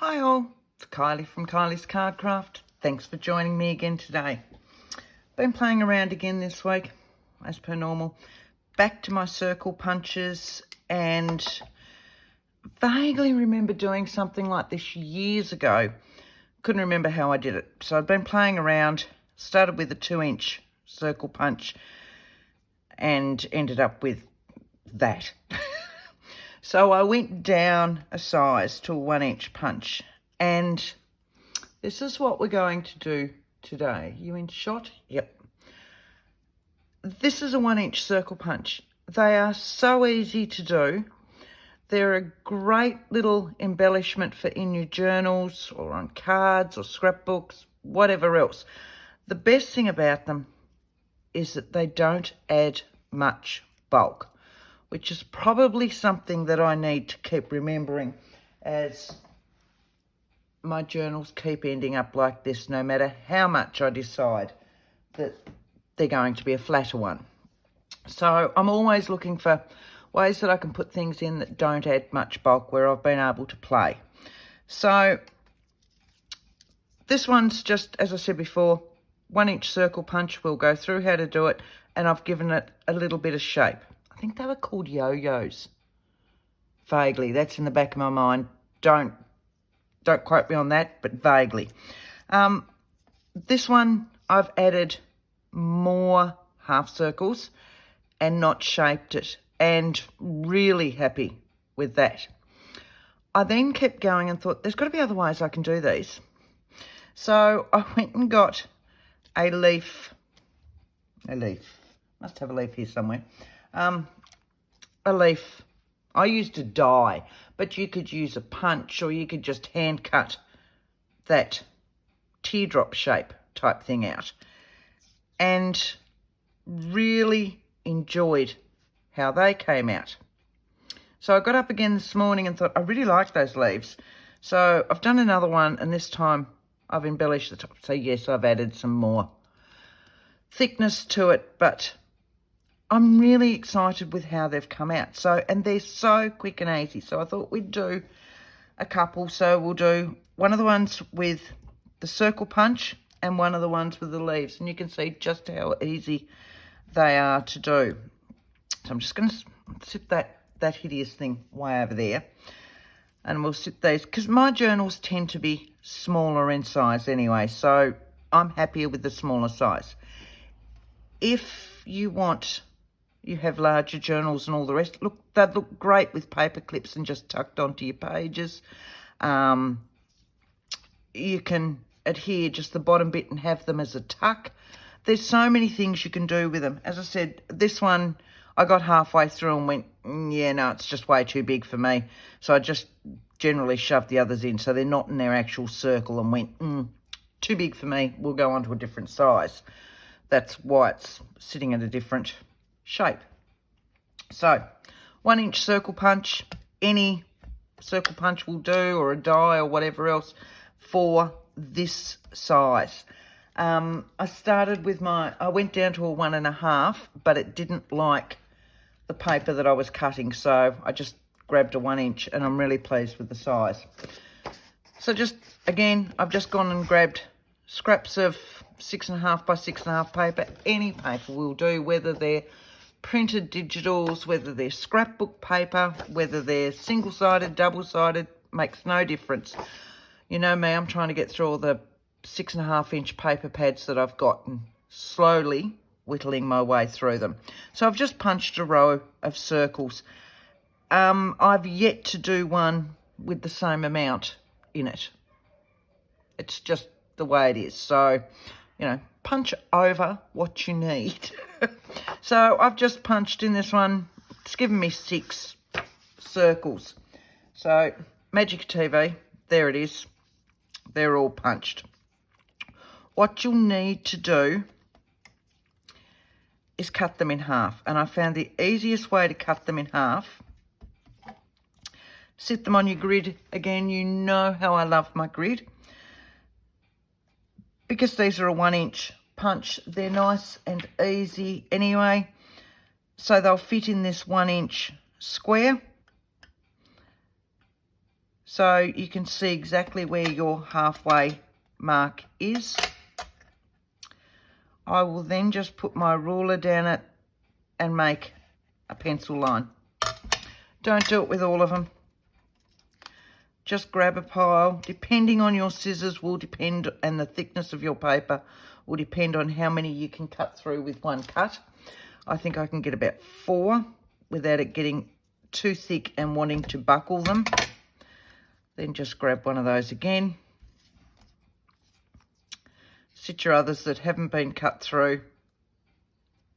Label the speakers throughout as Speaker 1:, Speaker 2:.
Speaker 1: Hi all, it's Kylie from Kylie's Cardcraft. Thanks for joining me again today. Been playing around again this week, as per normal. Back to my circle punches, and vaguely remember doing something like this years ago. Couldn't remember how I did it. So I've been playing around, started with a 2-inch circle punch and ended up with that. So I went down a size to a 1-inch punch, and this is what we're going to do today. You in shot? Yep. This is a 1-inch circle punch. They are so easy to do. They're a great little embellishment for in your journals or on cards or scrapbooks, whatever else. The best thing about them is that they don't add much bulk, which is probably something that I need to keep remembering, as my journals keep ending up like this no matter how much I decide that they're going to be a flatter one. So I'm always looking for ways that I can put things in that don't add much bulk where I've been able to play. So this one's just, as I said before, 1-inch circle punch. We'll go through how to do it, and I've given it a little bit of shape. I think they were called yo-yos. Vaguely, that's in the back of my mind. Don't quote me on that, but vaguely. This one, I've added more half circles and not shaped it, and really happy with that. I then kept going and thought, there's got to be other ways I can do these. So I went and got a leaf, must have a leaf here somewhere, a leaf. I used a die, but you could use a punch, or you could just hand cut that teardrop shape type thing out, and really enjoyed how they came out. So I got up again this morning and thought, I really like those leaves. So I've done another one, and this time I've embellished the top. So yes, I've added some more thickness to it, but I'm really excited with how they've come out. So, and they're so quick and easy. So I thought we'd do a couple. So we'll do one of the ones with the circle punch and one of the ones with the leaves. And you can see just how easy they are to do. So I'm just going to sit that hideous thing way over there. And we'll sit these, because my journals tend to be smaller in size anyway. So I'm happier with the smaller size. If you have larger journals and all the rest, look, they'd look great with paper clips and just tucked onto your pages. You can adhere just the bottom bit and have them as a tuck. There's so many things you can do with them. As I said, this one, I got halfway through and went, yeah, no, it's just way too big for me. So I just generally shoved the others in so they're not in their actual circle, and went, too big for me. We'll go on to a different size. That's why it's sitting at a different shape. So 1-inch circle punch, any circle punch will do, or a die or whatever else for this size. I started with I went down to a 1.5, but it didn't like the paper that I was cutting, so I just grabbed a 1-inch, and I'm really pleased with the size. So just, again, I've just gone and grabbed scraps of 6.5 by 6.5 paper. Any paper will do, whether they're printed digitals, whether they're scrapbook paper, whether they're single-sided, double-sided, makes no difference. You know me, I'm trying to get through all the 6.5-inch paper pads that I've got, and slowly whittling my way through them. So I've just punched a row of circles. I've yet to do one with the same amount in it. It's just the way it is. So, you know, punch over what you need. So I've just punched in this one. It's given me 6 circles. So Magic TV, there it is. They're all punched. What you'll need to do is cut them in half. And I found the easiest way to cut them in half, sit them on your grid. Again, you know how I love my grid. Because these are a 1-inch punch, they're nice and easy anyway. So they'll fit in this 1-inch square. so you can see exactly where your halfway mark is. I will then just put my ruler down it and make a pencil line. Don't do it with all of them. Just grab a pile. Depending on your scissors will depend, and the thickness of your paper will depend on how many you can cut through with one cut. I think I can get about 4 without it getting too thick and wanting to buckle them. Then just grab one of those again. Sit your others that haven't been cut through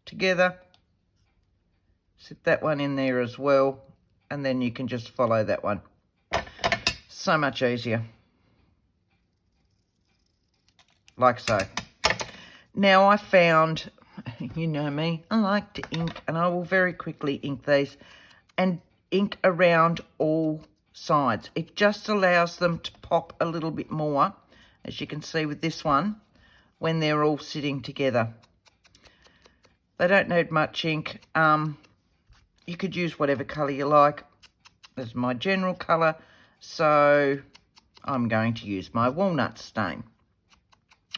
Speaker 1: together. Sit that one in there as well, and then you can just follow that one. So much easier. Like so. Now I found, you know me, I like to ink, and I will very quickly ink these and ink around all sides. It just allows them to pop a little bit more, as you can see with this one, when they're all sitting together. They don't need much ink. You could use whatever colour you like. This is my general colour, so I'm going to use my walnut stain,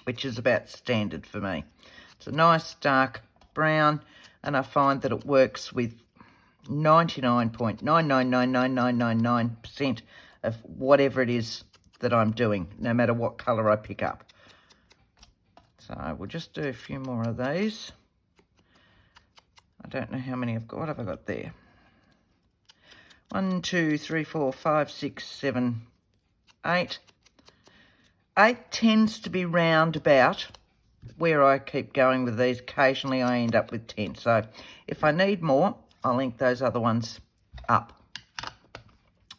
Speaker 1: which is about standard for me. It's a nice dark brown, and I find that it works with 99.999999% of whatever it is that I'm doing, no matter what colour I pick up. So we'll just do a few more of these. I don't know how many I've got. What have I got there? 1, 2, 3, 4, 5, 6, 7, 8. 8 tends to be round about where I keep going with these. Occasionally I end up with 10. So if I need more, I'll ink those other ones up.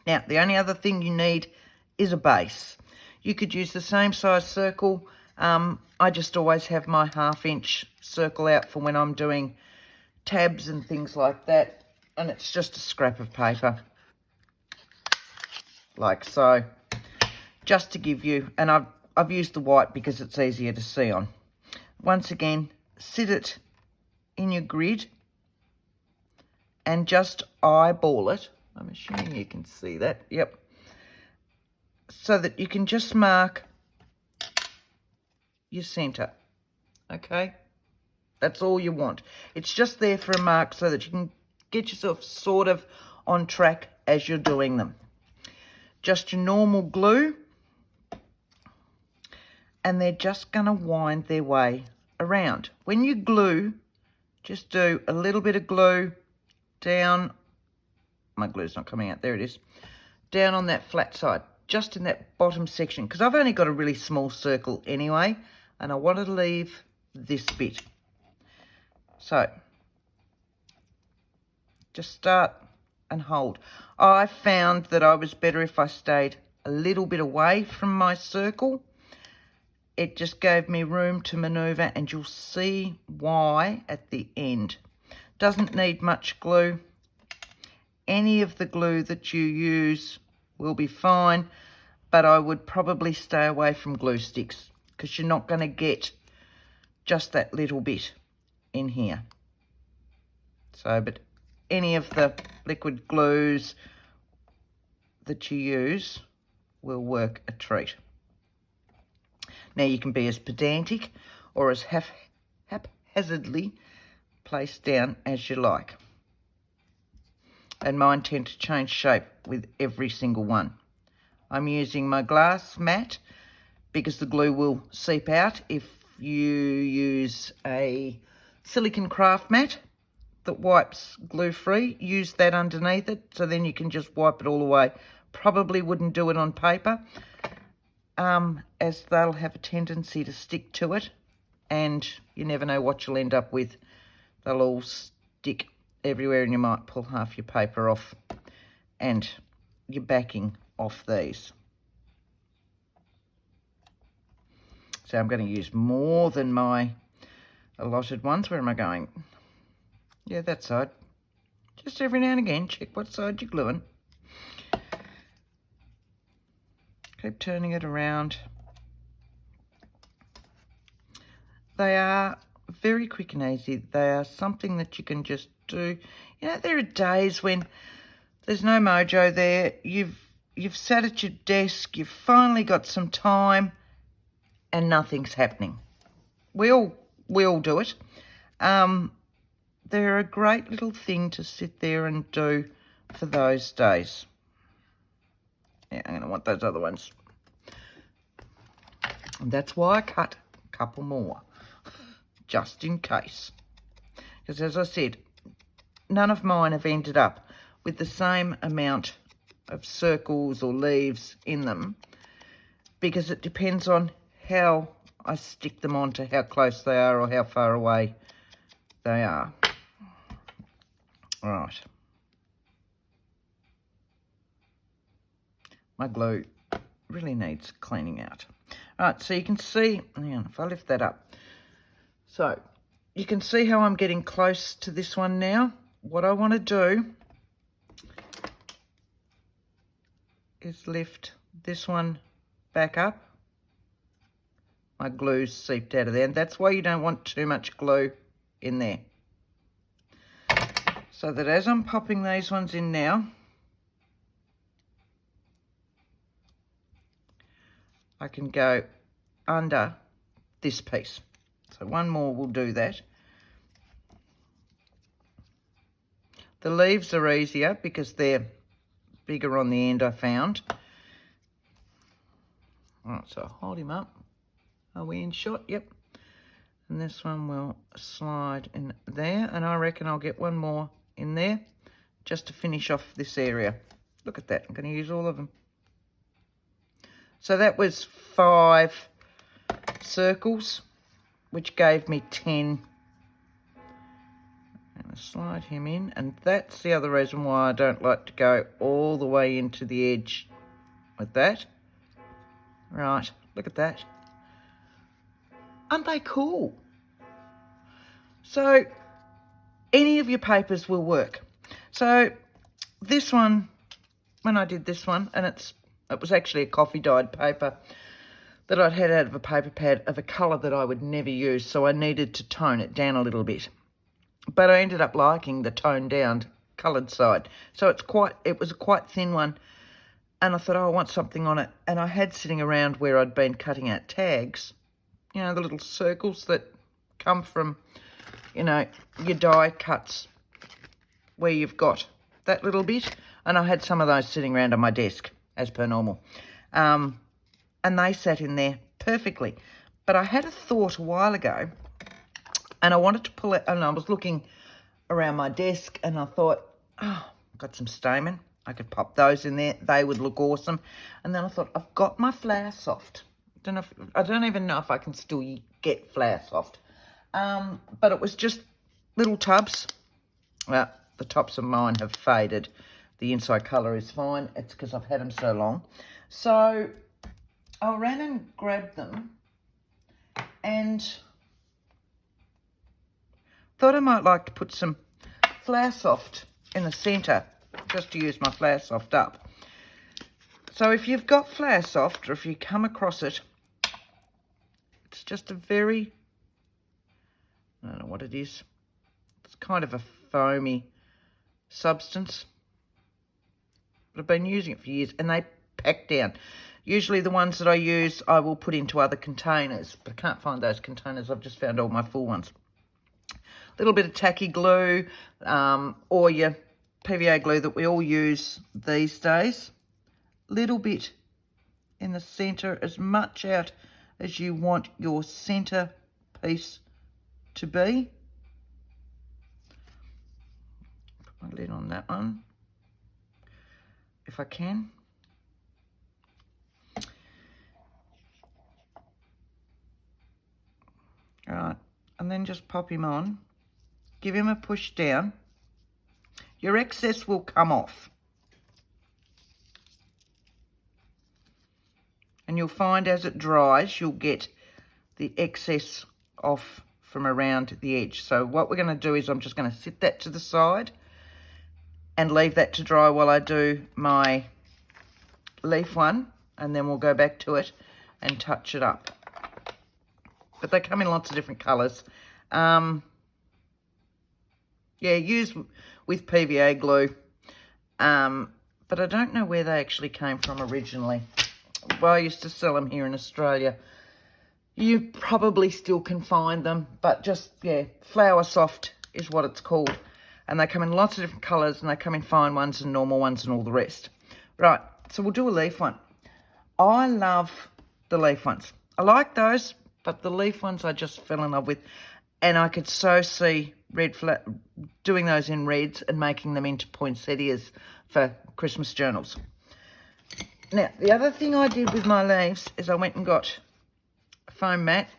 Speaker 1: Now, the only other thing you need is a base. You could use the same size circle. I just always have my 1/2-inch circle out for when I'm doing tabs and things like that, and it's just a scrap of paper like so, just to give you, and I've used the white because it's easier to see on. Once again, sit it in your grid and just eyeball it. I'm assuming you can see that. Yep. So that you can just mark your centre. Okay? That's all you want. It's just there for a mark so that you can get yourself sort of on track as you're doing them. Just your normal glue, and they're just going to wind their way around. When you glue, just do a little bit of glue down. My glue's not coming out. There it is. Down on that flat side, just in that bottom section, because I've only got a really small circle anyway, and I want to leave this bit. So, just start and hold. I found that I was better if I stayed a little bit away from my circle. It just gave me room to manoeuvre, and you'll see why at the end. Doesn't need much glue. Any of the glue that you use will be fine, but I would probably stay away from glue sticks because you're not going to get just that little bit in here. So, but any of the liquid glues that you use will work a treat. Now you can be as pedantic or as haphazardly placed down as you like. And mine tend to change shape with every single one. I'm using my glass mat because the glue will seep out. If you use a silicone craft mat that wipes glue free, use that underneath it, so then you can just wipe it all away. Probably wouldn't do it on paper, as they'll have a tendency to stick to it, and you never know what you'll end up with. They'll all stick everywhere, and you might pull half your paper off and your backing off these. So I'm going to use more than my allotted ones. Where am I going? Yeah, that side. Just every now and again, check what side you're gluing. Keep turning it around. They are very quick and easy. They are something that you can just do. You know, there are days when there's no mojo there. You've you've sat at your desk, you've finally got some time and nothing's happening. We all do it. They're a great little thing to sit there and do for those days. Yeah, I'm going to want those other ones. And that's why I cut a couple more, just in case. Because as I said, none of mine have ended up with the same amount of circles or leaves in them, because it depends on how I stick them on, to how close they are or how far away they are. Right. My glue really needs cleaning out. Right, so you can see, hang on, if I lift that up. So you can see how I'm getting close to this one now. What I want to do is lift this one back up. My glue's seeped out of there, and that's why you don't want too much glue in there. So that as I'm popping these ones in now, I can go under this piece. So one more will do that. The leaves are easier because they're bigger on the end, I found. All right, so hold him up. Are we in shot? Yep. And this one will slide in there, and I reckon I'll get one more in there just to finish off this area. Look at that. I'm going to use all of them. So that was 5 circles, which gave me 10. I'm going to slide him in, and that's the other reason why I don't like to go all the way into the edge with that. Right, look at that. Aren't they cool? So any of your papers will work. So this one, when I did this one, and it was actually a coffee dyed paper that I'd had out of a paper pad of a colour that I would never use, so I needed to tone it down a little bit. But I ended up liking the toned down coloured side. So it was a quite thin one, and I thought, oh, I want something on it. And I had sitting around where I'd been cutting out tags, you know, the little circles that come from, you know, your die cuts where you've got that little bit. And I had some of those sitting around on my desk, as per normal. And they sat in there perfectly. But I had a thought a while ago, and I wanted to pull it, and I was looking around my desk, and I thought, oh, I've got some stamen. I could pop those in there. They would look awesome. And then I thought, I've got my Flour Soft. I don't even know if I can still get Flour Soft. But it was just little tubs. Well, the tops of mine have faded. The inside colour is fine. It's because I've had them so long. So I ran and grabbed them and thought I might like to put some Flour Soft in the centre, just to use my Flour Soft up. So if you've got Flour Soft, or if you come across it, it's just a very, I don't know what it is. It's kind of a foamy substance. But I've been using it for years, and they pack down. Usually the ones that I use, I will put into other containers, but I can't find those containers. I've just found all my full ones. A little bit of tacky glue, or your PVA glue that we all use these days. Little bit in the centre, as much out as you want your centre piece to be. Put my lid on that one, if I can. All right, and then just pop him on. Give him a push down. Your excess will come off. And you'll find as it dries, you'll get the excess off from around the edge. So what we're going to do is I'm just going to sit that to the side and leave that to dry while I do my leaf one, and then we'll go back to it and touch it up. But they come in lots of different colours. Yeah, use with PVA glue. but I don't know where they actually came from originally. Well, I used to sell them here in Australia. You probably still can find them, but just, yeah, Flower Soft is what it's called. And they come in lots of different colours, and they come in fine ones and normal ones and all the rest. Right, so we'll do a leaf one. I love the leaf ones. I like those, but the leaf ones I just fell in love with. And I could so see doing those in reds and making them into poinsettias for Christmas journals. Now, the other thing I did with my leaves is I went and got a foam mat,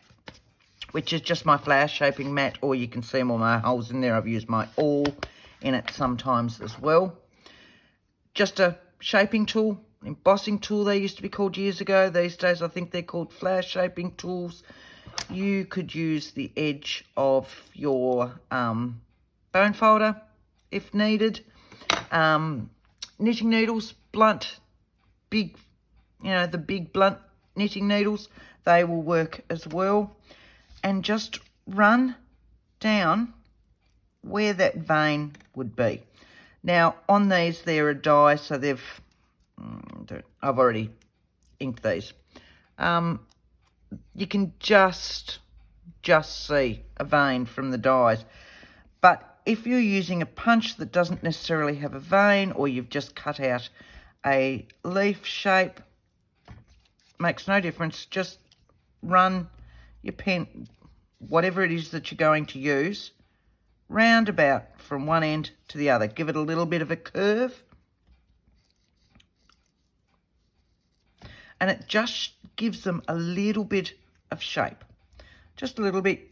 Speaker 1: which is just my flower shaping mat, or you can see all my holes in there. I've used my awl in it sometimes as well. Just a shaping tool, embossing tool they used to be called years ago. These days I think they're called flower shaping tools. You could use the edge of your bone folder if needed. Knitting needles, blunt, big, the big blunt knitting needles, they will work as well. And just run down where that vein would be. Now, on these, they're a dye, so I've already inked these. You can just see a vein from the dyes. But if you're using a punch that doesn't necessarily have a vein, or you've just cut out a leaf shape, makes no difference. Just run your pen, whatever it is that you're going to use, round about from one end to the other. Give it a little bit of a curve. And it just gives them a little bit of shape. Just a little bit.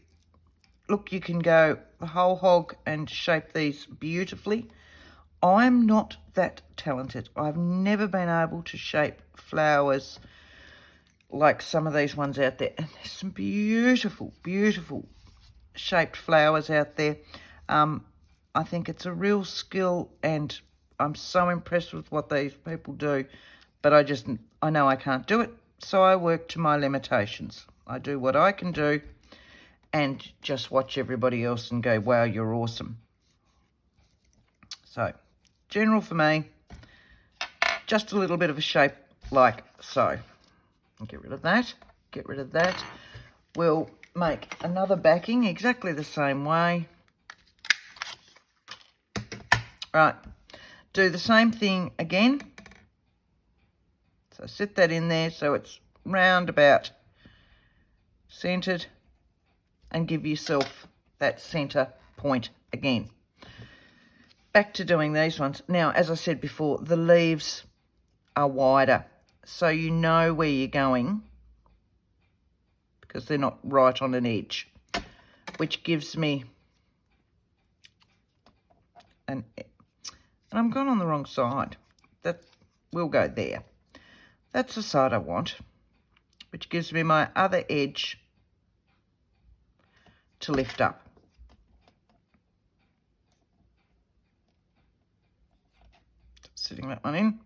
Speaker 1: Look, you can go the whole hog and shape these beautifully. I'm not that talented. I've never been able to shape flowers like some of these ones out there. And there's some beautiful, beautiful shaped flowers out there. I think it's a real skill, and I'm so impressed with what these people do. But I know I can't do it, so I work to my limitations. I do what I can do and just watch everybody else and go, wow, you're awesome. So, general for me, just a little bit of a shape like so. Get rid of that, get rid of that. We'll make another backing exactly the same way. Right, do the same thing again. So sit that in there so it's round about centered, and give yourself that center point again. Back to doing these ones. Now, as I said before, the leaves are wider, so you know where you're going because they're not right on an edge, which gives me and I'm going on the wrong side. That will go there. That's the side I want, which gives me my other edge to lift up. Sitting that one in.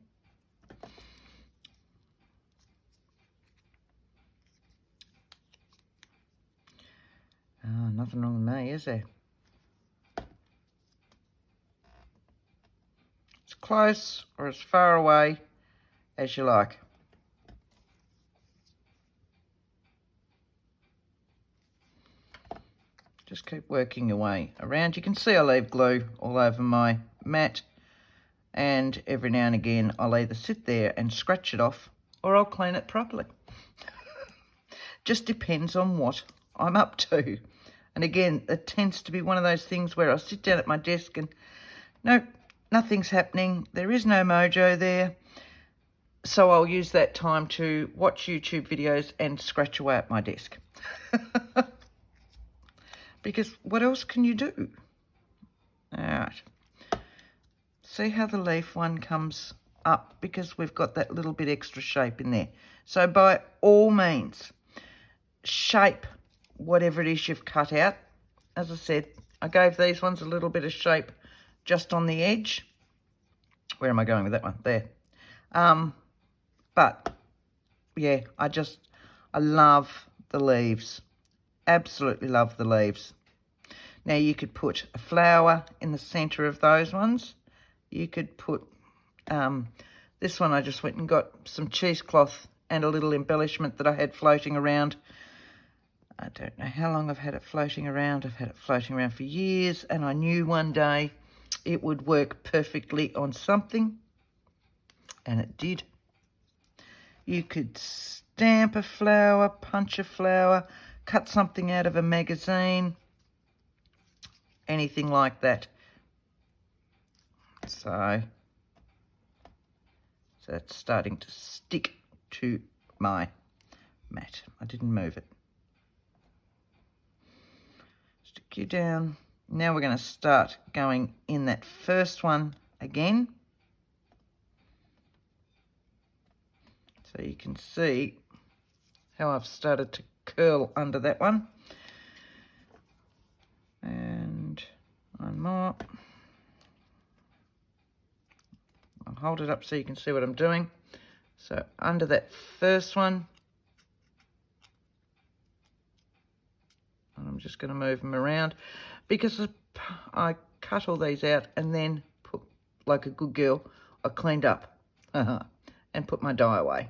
Speaker 1: Oh, nothing wrong with me, is there? As close or as far away as you like. Just keep working your way around. You can see I leave glue all over my mat, and every now and again I'll either sit there and scratch it off or I'll clean it properly. Just depends on what I'm up to. And again, it tends to be one of those things where I sit down at my desk and nope, nothing's happening. There is no mojo there. So I'll use that time to watch YouTube videos and scratch away at my desk. Because what else can you do? All right. See how the leaf one comes up because we've got that little bit extra shape in there. So by all means, shape whatever it is you've cut out. As I said, I gave these ones a little bit of shape just on the edge. Where am I going with that one? There. But, yeah, I love the leaves. Absolutely love the leaves. Now, you could put a flower in the centre of those ones. You could put This one I just went and got some cheesecloth and a little embellishment that I had floating around. I don't know how long I've had it floating around. I've had it floating around for years, and I knew one day it would work perfectly on something, and it did. You could stamp a flower, punch a flower, cut something out of a magazine, anything like that. So that's starting to stick to my mat. I didn't move it. Stick you down. Now we're going to start going in that first one again. So you can see how I've started to curl under that one. And one more. I'll hold it up so you can see what I'm doing. So under that first one, and I'm just going to move them around because I cut all these out and then put, like a good girl, I cleaned up and put my dye away.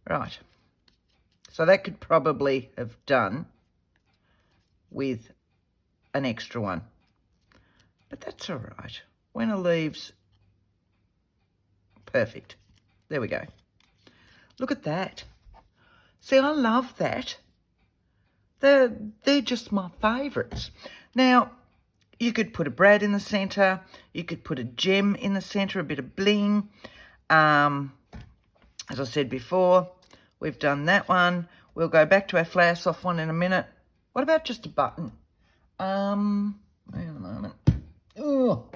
Speaker 1: Right, so that could probably have done with an extra one, but that's all right. When it leaves, perfect. There we go. Look at that. See, I love that. They're just my favourites. Now, you could put a brad in the centre. You could put a gem in the centre, a bit of bling. As I said before, we've done that one. We'll go back to our flower soft one in a minute. What about just a button? Wait a moment. Oh,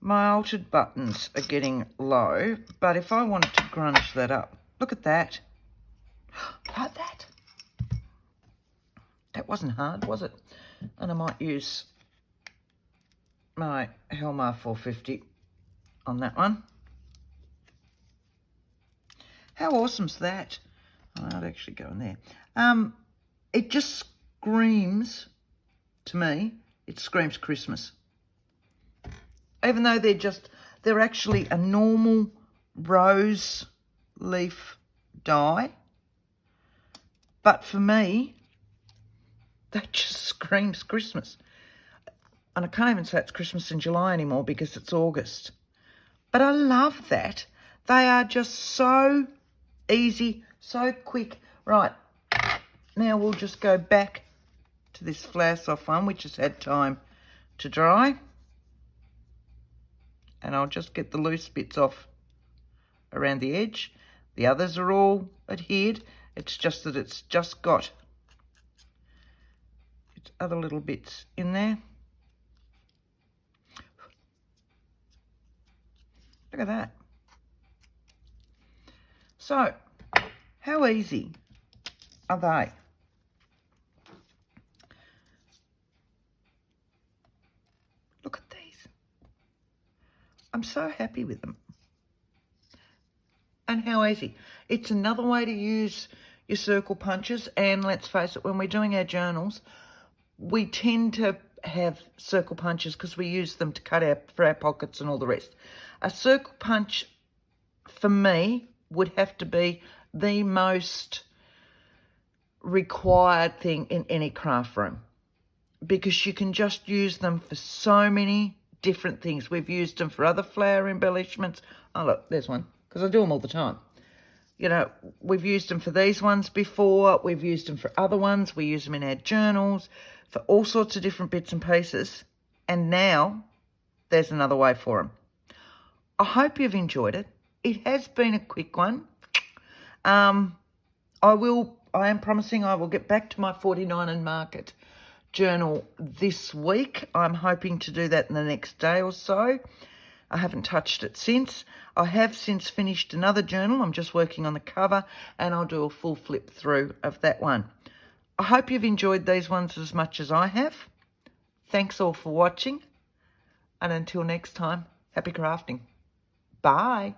Speaker 1: my altered buttons are getting low, but if I wanted to grunge that up, look at that. Like that. That wasn't hard, was it? And I might use my Helmar 450 on that one. How awesome's that? I'd actually go in there. It just screams, to me, it screams Christmas. Even though they're actually a normal rose leaf dye. But for me, that just screams Christmas. And I can't even say it's Christmas in July anymore because it's August. But I love that. They are just so easy, so quick. Right, now we'll just go back to this flower soft one, which has had time to dry. And I'll just get the loose bits off around the edge. The others are all adhered. It's just that it's just got its other little bits in there. Look at that. So, how easy are they? Look at these. I'm so happy with them. And how easy. It's another way to use your circle punches, and let's face it, when we're doing our journals, we tend to have circle punches because we use them to cut out for our pockets and all the rest. A circle punch, for me, would have to be the most required thing in any craft room because you can just use them for so many different things. We've used them for other flower embellishments. Oh, look, there's one, because I do them all the time. You know, we've used them for these ones before. We've used them for other ones. We use them in our journals for all sorts of different bits and pieces. And now there's another way for them. I hope you've enjoyed it. It has been a quick one. I am promising I will get back to my 49 and Market journal this week. I'm hoping to do that in the next day or so. I haven't touched it since. I have since finished another journal. I'm just working on the cover, and I'll do a full flip through of that one. I hope you've enjoyed these ones as much as I have. Thanks all for watching, and until next time, happy crafting. Bye.